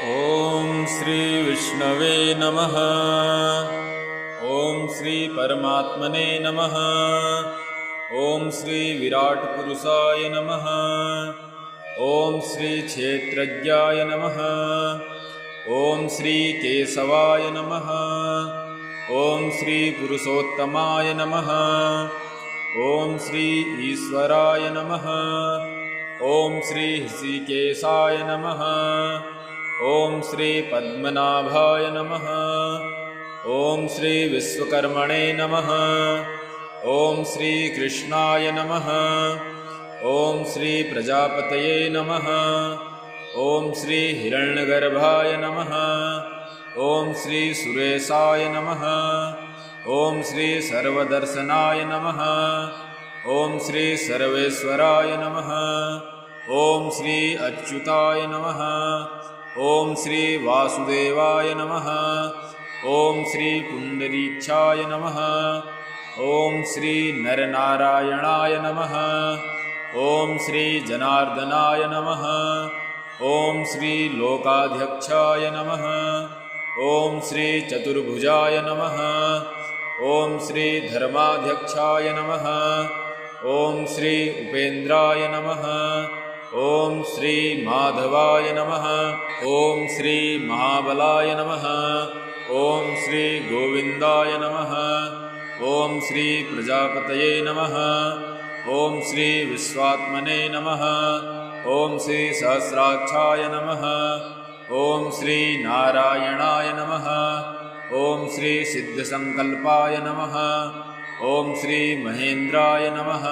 ॐ श्री विष्णवे नमः। ॐ श्री परमात्मने नमः। ॐ श्री विराट पुरुषाय नमः। ॐ श्री क्षेत्रज्ञाय नमः। ॐ श्री केशवाय नमः। ॐ श्री पुरुषोत्तमाय नमः। ॐ श्री ईश्वराय नमः। ॐ श्री ऋषिकेशाय नमः। ॐ श्री पद्मनाभाय नमः। ॐ श्री विश्वकर्मणे नमः। ॐ श्री कृष्णाय नमः। ॐ श्री प्रजापतये नमः। ॐ श्री हिरण्यगर्भाय नमः। ॐ श्री सुरेशाय नमः। ॐ श्री सर्वदर्शनाय नमः। ॐ श्री सर्वेश्वराय नमः। ॐ श्री अच्युताय नमः। ॐ श्री वासुदेवाय नमः। ॐ श्री पुण्डरीक्षाय नमः। ॐ श्री नरनारायणाय नमः। ॐ श्री जनार्दनाय नमः। ॐ श्री लोकाध्यक्षाय नमः। ॐ श्री चतुर्भुजाय नमः। ॐ श्री धर्माध्यक्षाय नमः। ॐ श्री उपेन्द्राय नमः। ॐ श्री माधवाय नमः। ॐ श्री महाबलाय नमः। ॐ श्री गोविन्दाय नमः। ॐ श्री प्रजापतये नमः। ॐ श्री विश्वात्मने नमः। ॐ श्री सहस्राक्षाय नमः। ॐ श्री नारायणाय नमः। ॐ श्री सिद्धसंकल्पाय नमः। ॐ श्री महेन्द्राय नमः।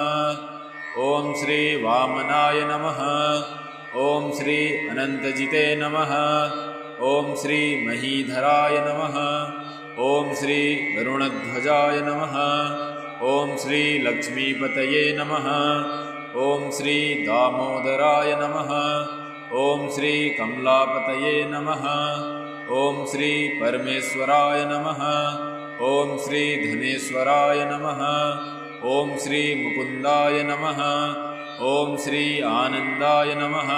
ॐ श्री वामनाय नमः। ॐ श्री अनन्तजिते नमः। ॐ श्री महीधराय नमः। ॐ श्री गरुणध्वजाय नमः। ॐ श्री लक्ष्मीपतये नमः। ॐ श्री दामोदराय नमः। ॐ श्री कमलापतये नमः। ॐ श्री परमेश्वराय नमः। ॐ श्री धनेश्वराय नमः। ॐ श्री मुकुन्दाय नमः। ॐ श्री आनन्दाय नमः।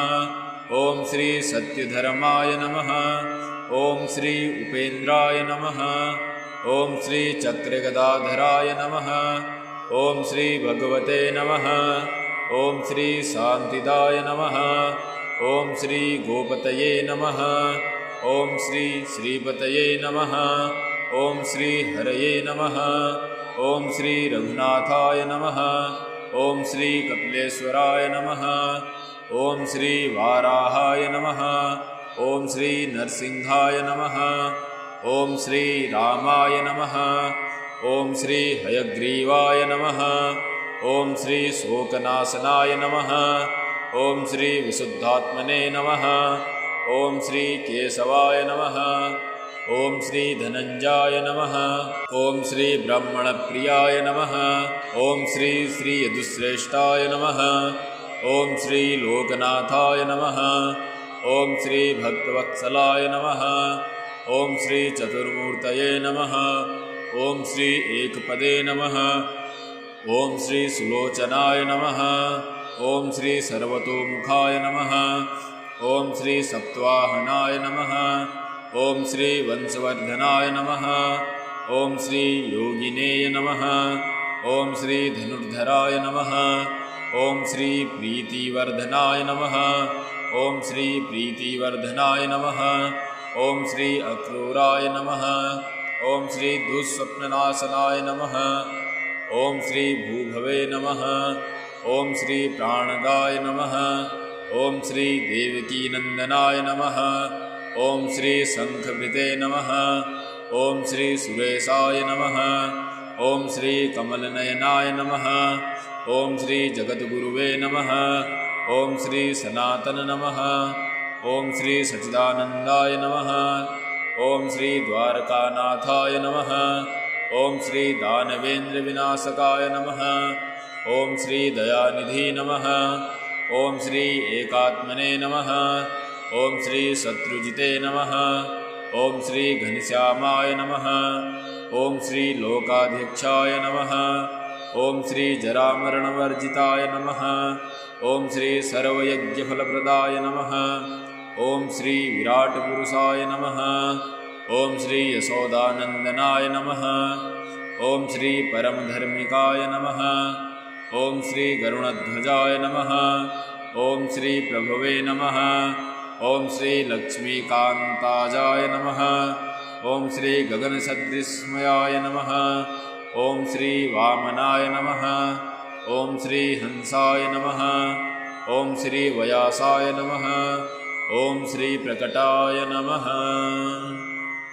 ॐ श्री सत्यधर्माय नमः। ॐ श्री उपेन्द्राय नमः। ॐ श्री चक्रगदाधराय नमः। ॐ श्री भगवते नमः। ॐ श्री शान्तिदाय नमः। ॐ श्री गोपतये नमः। ॐ श्री श्रीपतये नमः। ॐ श्री हरये नमः। ॐ श्री रघुनाथाय नमः। ॐ श्री कपिलेश्वराय नमः। ॐ श्री वाराहाय नमः। ॐ श्री नरसिंहाय नमः। ॐ श्री रामाय नमः। ॐ श्री हयग्रीवाय नमः। ॐ श्री शोकनाशनाय नमः। ॐ श्री विशुद्धात्मने नमः। ॐ श्री केशवाय नमः। ॐ श्री धनञ्जयाय नमः। ॐ श्री ब्रह्मणप्रियाय नमः। ॐ श्री श्रीयदुश्रेष्ठाय नमः। ॐ श्री लोकनाथाय नमः। ॐ श्री भक्तवत्सलाय नमः। ॐ श्री चतुर्मूर्तये नमः। ॐ श्री एकपदे नमः। ॐ श्री सुलोचनाय नमः। ॐ श्री सर्वतोमुखाय नमः। ॐ श्री सप्तवाहनाय नमः। ॐ श्री वंशवर्धनाय नमः। ॐ श्री योगिनेय नमः। ॐ श्री धनुर्धराय नमः। ॐ श्री प्रीतिवर्धनाय नमः। ॐ श्री प्रीतिवर्धनाय नमः। ॐ श्री अक्रूराय नमः। ॐ श्री दुःस्वप्ननाशनाय नमः। ॐ श्री भूभवे नमः। ॐ श्री प्राणदाय नमः। ॐ श्री देवकीनन्दनाय नमः। ॐ श्री शङ्खभृते नमः। ॐ श्री सुरेशाय नमः। ॐ श्री कमलनयनाय नमः। ॐ श्री जगद्गुरुवे नमः। ॐ श्री सनातन नमः। ॐ श्री सच्चिदानन्दाय नमः। ॐ श्री द्वारकानाथाय नमः। ॐ श्री दानवेन्द्रविनाशकाय नमः। ॐ श्री दयानिधि नमः। ॐ श्री एकात्मने नमः। ॐ श्री शत्रुजिते नमः। ॐ श्री घनश्यामाय नमः। ॐ श्री लोकाध्यक्षाय नमः। ॐ श्री जरामरणवर्जिताय नमः। ॐ श्री सर्वयज्ञफलप्रदाय नमः। ॐ श्री विराटपुरुषाय नमः। ॐ श्री यशोदानन्दनाय नमः। ॐ श्री परमधर्मिकाय नमः। ॐ श्री गरुणध्वजाय नमः। ॐ श्री प्रभवे नमः। ॐ श्री लक्ष्मीकान्ताजाय नमः। ॐ श्री गगनसदृश्मयाय नमः। ॐ श्री वामनाय नमः। ॐ श्री हंसाय नमः। ॐ श्री वयासाय नमः। ॐ श्री प्रकटाय नमः।